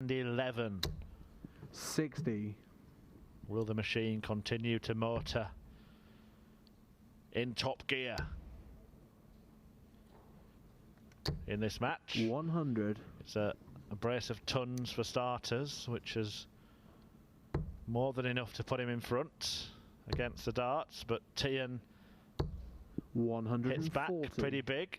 11. 60. Will the machine continue to motor in top gear in this match? 100. It's a brace of tons for starters, which is more than enough to put him in front against the darts, but Teehan 140. hits back pretty big.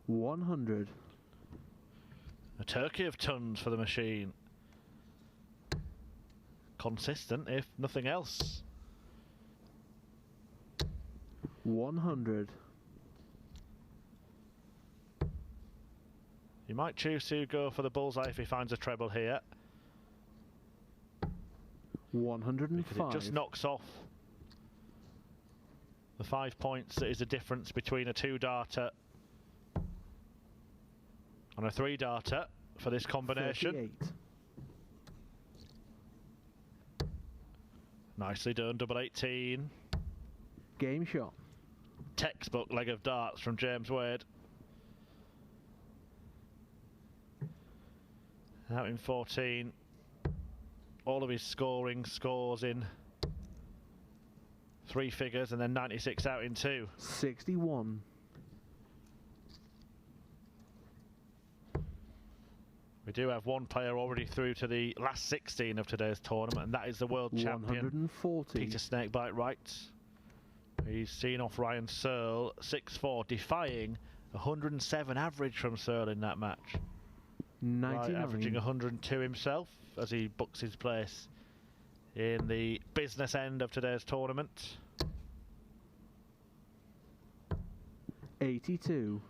$100. A turkey of tons for the machine. Consistent, if nothing else. 100. He might choose to go for the bullseye if he finds a treble here. 105. Because it just knocks off the 5 points that is the difference between a 2-darter and a 3-darter for this combination. 38. Nicely done, double 18. Game shot. Textbook leg of darts from James Wade. Out in 14. All of his scoring scores in 3 figures, and then 96 out in 2. 61. We do have one player already through to the last 16 of today's tournament, and that is the world champion, 140. Peter Snakebite Wright. He's seen off Ryan Searle, 6-4, defying 107 average from Searle in that match. 99. Right, averaging 102 himself as he books his place in the business end of today's tournament. 82.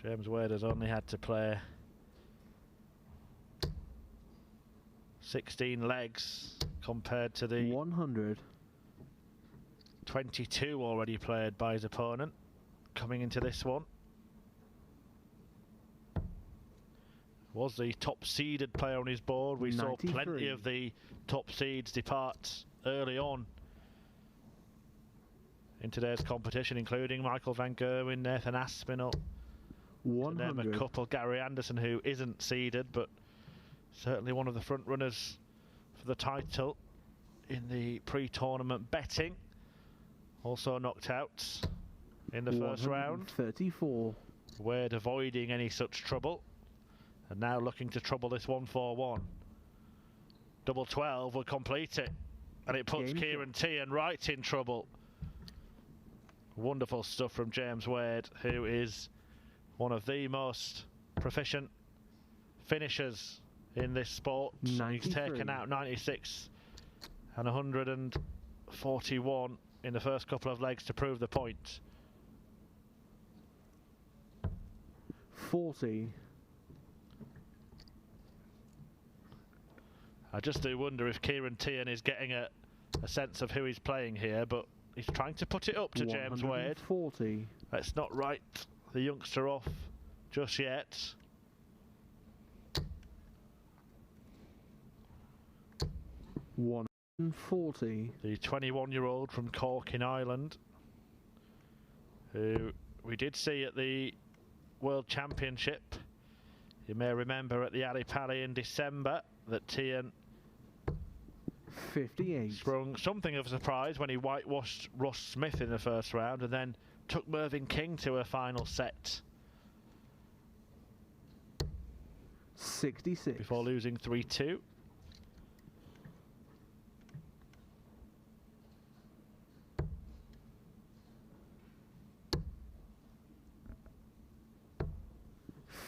James Wade has only had to play 16 legs compared to the 100. 22 already played by his opponent coming into this one. Was the top seeded player on his board. We 93. saw plenty of the top seeds depart early on in today's competition, including Michael Van Gerwen, Nathan Aspinall, 100. to name a couple. Gary Anderson, who isn't seeded but certainly one of the front runners for the title in the pre-tournament betting, also knocked out in the first round. 34. Wade avoiding any such trouble, and now looking to trouble this 141. Double 12 will complete it, and it puts Ciaran Teehan right in trouble. Wonderful stuff from James Wade, who is one of the most proficient finishers in this sport. 93. He's taken out 96 and 141 in the first couple of legs to prove the point. 40. I just do wonder if Ciaran Teehan is getting a sense of who he's playing here, but he's trying to put it up to James Wade. 40. Let's not write the youngster off just yet. $140. The 21-year-old from Cork in Ireland, who we did see at the World Championship. You may remember at the Ali Pali in December that Teehan 58. sprung something of a surprise when he whitewashed Ross Smith in the first round and then took Mervyn King to a final set 66. before losing 3-2.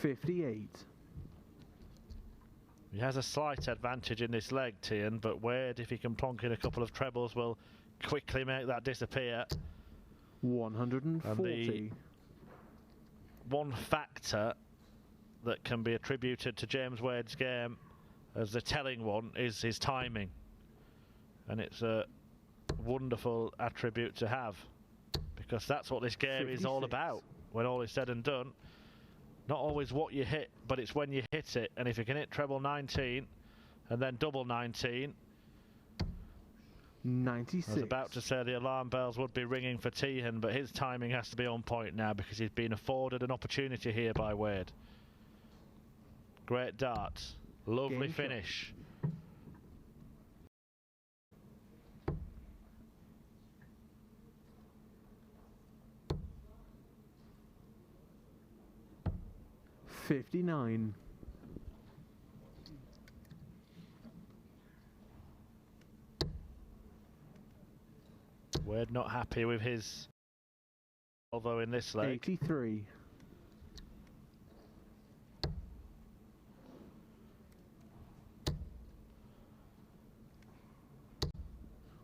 $58. He has a slight advantage in this leg, Teehan, but Wade, if he can plonk in a couple of trebles, will quickly make that disappear. 140. And the one factor that can be attributed to James Wade's game as the telling one is his timing, and it's a wonderful attribute to have, because that's what this game 56. is all about when all is said and done. Not always what you hit, but it's when you hit it, and if you can hit treble 19 and then double 19, 96. I was about to say the alarm bells would be ringing for Teehan, but his timing has to be on point now because he's been afforded an opportunity here by Wade. Great dart. Lovely Game finish. Shot. 59. Wade not happy with his, although in this leg. 83.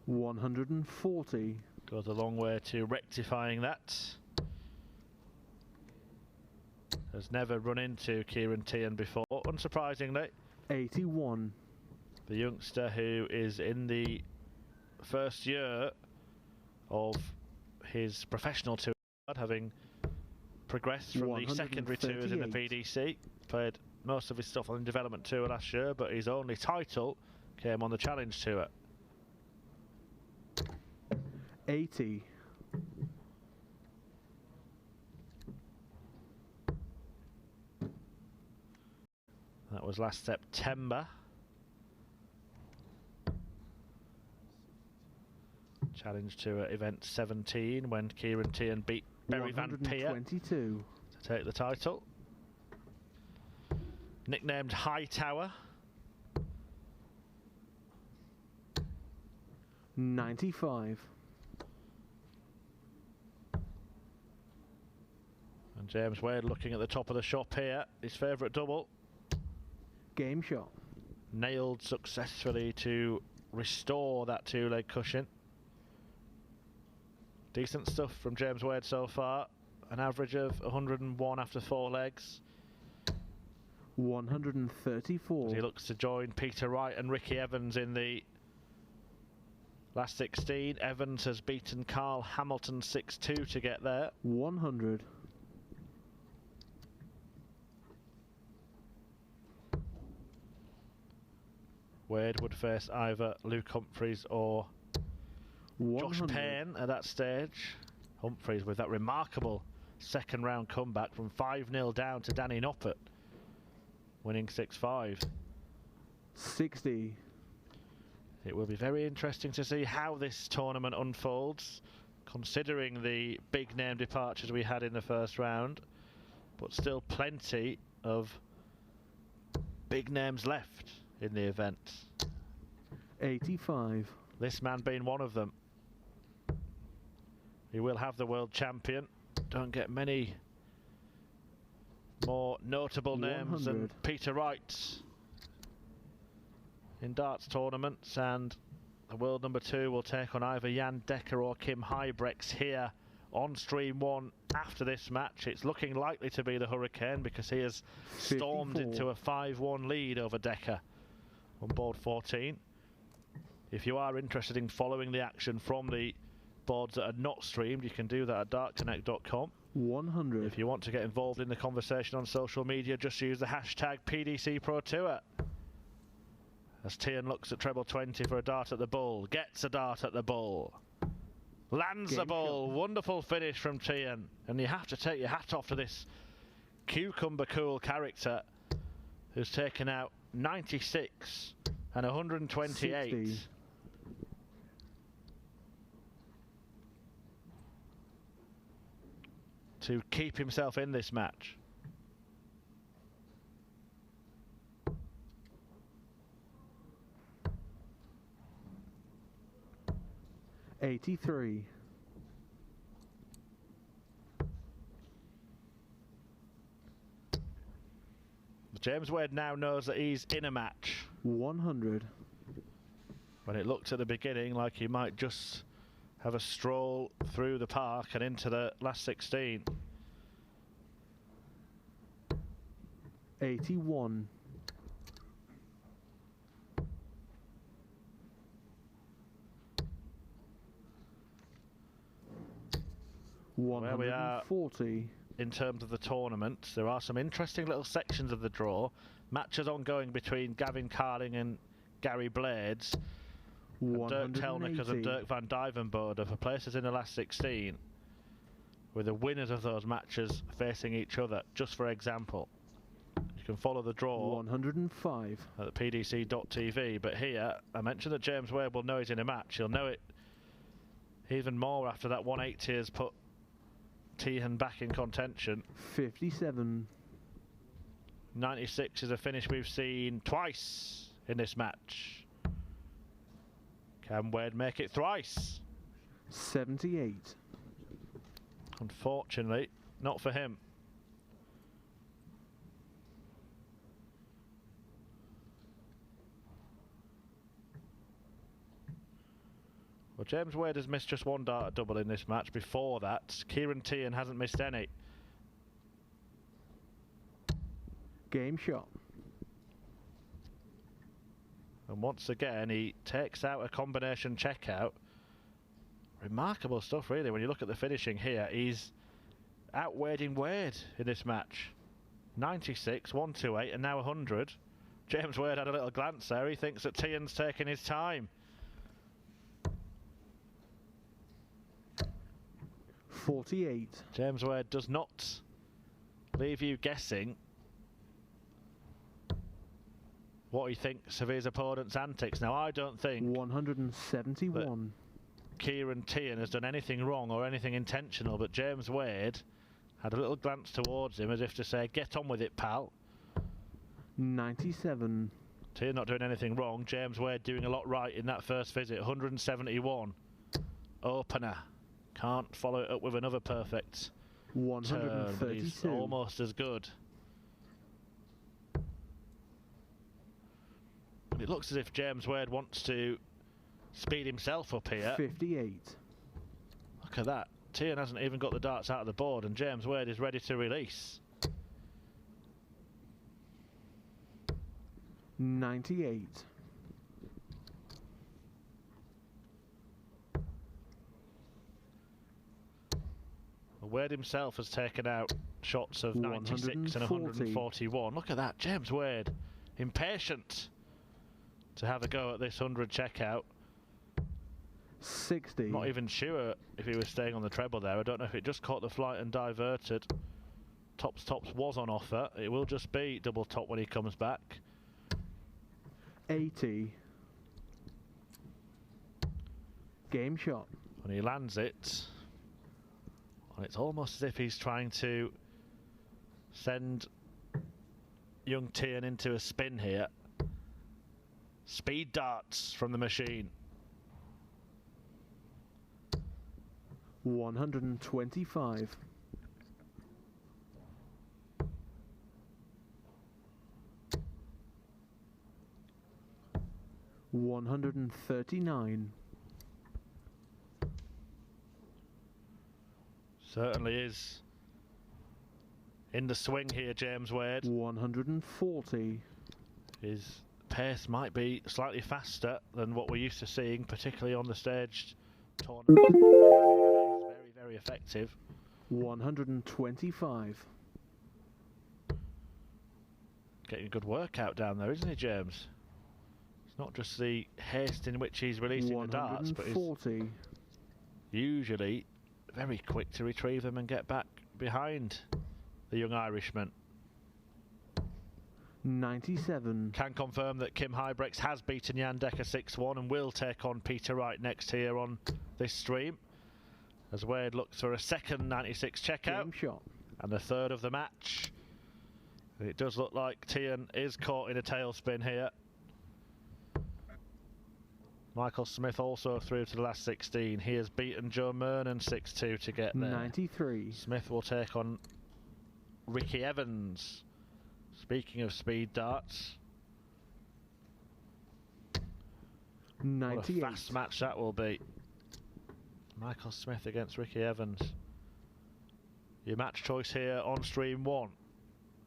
140. Goes a long way to rectifying that. Has never run into Ciaran Teehan before, unsurprisingly. 81. The youngster who is in the first year of his professional tour, having progressed from the secondary tours in the PDC. Played most of his stuff on the development tour last year, but his only title came on the challenge tour. 80. That was last September. Challenge Tour event 17 when Ciaran Teehan beat Barry Van Peer to take the title. Nicknamed Hightower. 95. And James Wade looking at the top of the shop here. His favourite double. Game shot. Nailed successfully to restore that two-leg cushion. Decent stuff from James Wade so far. An average of 101 after 4 legs. 134. As he looks to join Peter Wright and Ricky Evans in the last 16. Evans has beaten Carl Hamilton 6-2 to get there. 100. Wade would face either Luke Humphreys or 100. Josh Payne at that stage. Humphreys with that remarkable second round comeback from 5-0 down to Danny Noppert, winning 6-5. 60. It will be very interesting to see how this tournament unfolds, considering the big name departures we had in the first round, but still plenty of big names left in the event. 85. This man being one of them. He will have the world champion. Don't get many more notable names than Peter Wright in darts tournaments, and the world number 2 will take on either Jan Dekker or Kim Huybrechts here on stream 1 after this match. It's looking likely to be the Hurricane because he has stormed 54. into a 5-1 lead over Dekker on board 14. If you are interested in following the action from the boards that are not streamed, you can do that at dartconnect.com. 100. If you want to get involved in the conversation on social media, just use the hashtag PDC Pro Tour. As Teehan looks at treble 20 for a dart at the bull, gets a dart at the bull, lands the bull. Wonderful finish from Ciaran, and you have to take your hat off to this cucumber cool character who's taken out 96 and 128. 60. To keep himself in this match. 83. James Wade now knows that he's in a match. 100. When it looked at the beginning like he might just have a stroll through the park and into the last 16. 81. Where we are 140. in terms of the tournament, there are some interesting little sections of the draw. Matches ongoing between Gavin Carling and Gary Blades. and Dirk Telnikers 180. and Dirk van Dijvenbode for places in the last 16, with the winners of those matches facing each other. Just for example, you can follow the draw 105. at the pdc.tv, but here I mentioned that James Wade will know he's in a match. He'll know it even more after that 180 has put Teehan back in contention. 57. 96 is a finish we've seen twice in this match. Can Wade make it thrice? 78. Unfortunately, not for him. Well, James Wade has missed just one dart double in this match. Before that, Ciaran Teehan hasn't missed any. Game shot. And once again, he takes out a combination checkout. Remarkable stuff, really, when you look at the finishing here. He's outwading Wade in this match. 96, 128, and now 100. James Wade had a little glance there. He thinks that Teehan's taking his time. 48. James Wade does not leave you guessing what he thinks of his opponent's antics. Now, I don't think 171. Ciaran Teehan has done anything wrong or anything intentional, but James Wade had a little glance towards him as if to say, get on with it, pal. 97. Teehan not doing anything wrong. James Wade doing a lot right in that first visit. 171. Opener. Can't follow it up with another perfect turn, but he's 132. almost as good. And it looks as if James Wade wants to speed himself up here. 58. Look at that. Teehan hasn't even got the darts out of the board, and James Wade is ready to release. 98. Wade himself has taken out shots of 96 and 141. Look at that, James Wade, impatient to have a go at this 100 checkout. 60. Not even sure if he was staying on the treble there. I don't know if it just caught the flight and diverted. Tops was on offer. It will just be double top when he comes back. 80. Game shot. When he lands it, and it's almost as if he's trying to send young Teehan into a spin here. Speed darts from the machine. 125. 139. Certainly is in the swing here, James Wade. 140. His pace might be slightly faster than what we're used to seeing, particularly on the staged tournament. He's very, very effective. 125. Getting a good workout down there, isn't he, James? It's not just the haste in which he's releasing the darts, but he's 140. usually very quick to retrieve them and get back behind the young Irishman. 97. Can confirm that Kim Huybrechts has beaten Jan Dekker 6-1 and will take on Peter Wright next here on this stream, as Wade looks for a second 96 checkout. Game shot. And the third of the match. It does look like Teehan is caught in a tailspin here. Michael Smith also through to the last 16. He has beaten Joe Mernon 6-2 to get there. 93. Smith will take on Ricky Evans. Speaking of speed darts, 98. what a fast match that will be. Michael Smith against Ricky Evans. Your match choice here on stream 1.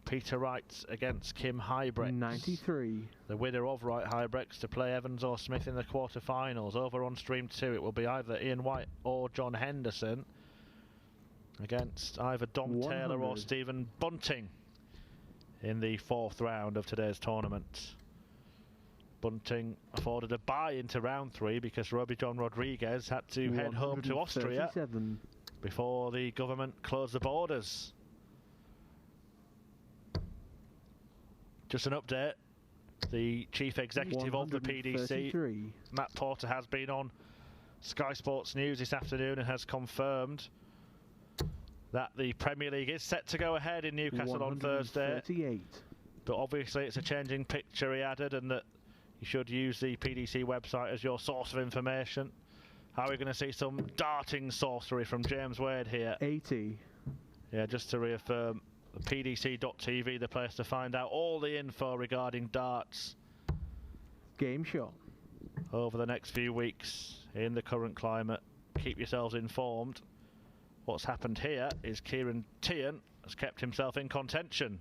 Peter Wright against Kim Huybrechts. 93. The winner of Wright Huybrechts to play Evans or Smith in the quarterfinals. Over on stream 2 it will be either Ian White or John Henderson against either Dom 100. Taylor or Stephen Bunting in the 4th round of today's tournament. Bunting afforded a bye into round 3 because Robbie John Rodriguez had to head home to Austria before the government closed the borders. Just an update, the chief executive of the PDC, Matt Porter, has been on Sky Sports News this afternoon and has confirmed that the Premier League is set to go ahead in Newcastle on Thursday. But obviously it's a changing picture, he added, and that you should use the PDC website as your source of information. How are we going to see some darting sorcery from James Wade here? 80. Yeah, just to reaffirm, pdc.tv, the place to find out all the info regarding darts. Game shot. Over the next few weeks in the current climate. Keep yourselves informed. What's happened here is Ciaran Teehan has kept himself in contention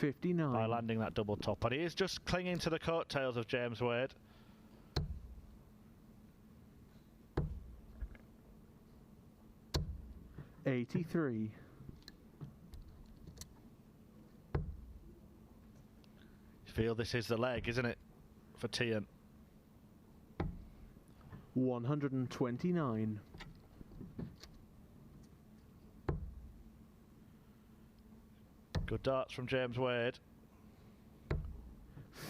59 by landing that double top, but he is just clinging to the coattails of James Wade. $83. You feel this is the leg, isn't it, for Teehan? 129. Good darts from James Wade.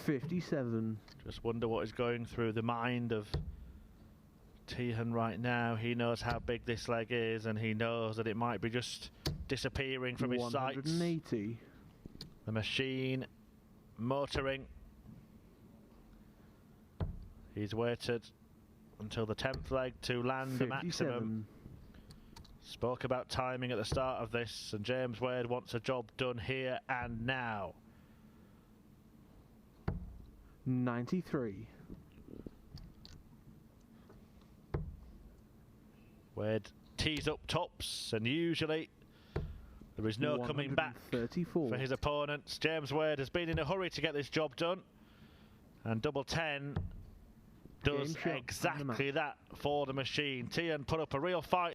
57. Just wonder what is going through the mind of Teehan right now. He knows how big this leg is, and he knows that it might be just disappearing from his sights. 180. The machine motoring. He's waited until the 10th leg to land the maximum. Spoke about timing at the start of this, and James Wade wants a job done here and now. 93. Wade tees up tops, and usually there is no coming back for his opponents. James Wade has been in a hurry to get this job done, and double 10 does exactly that for the machine. Teehan put up a real fight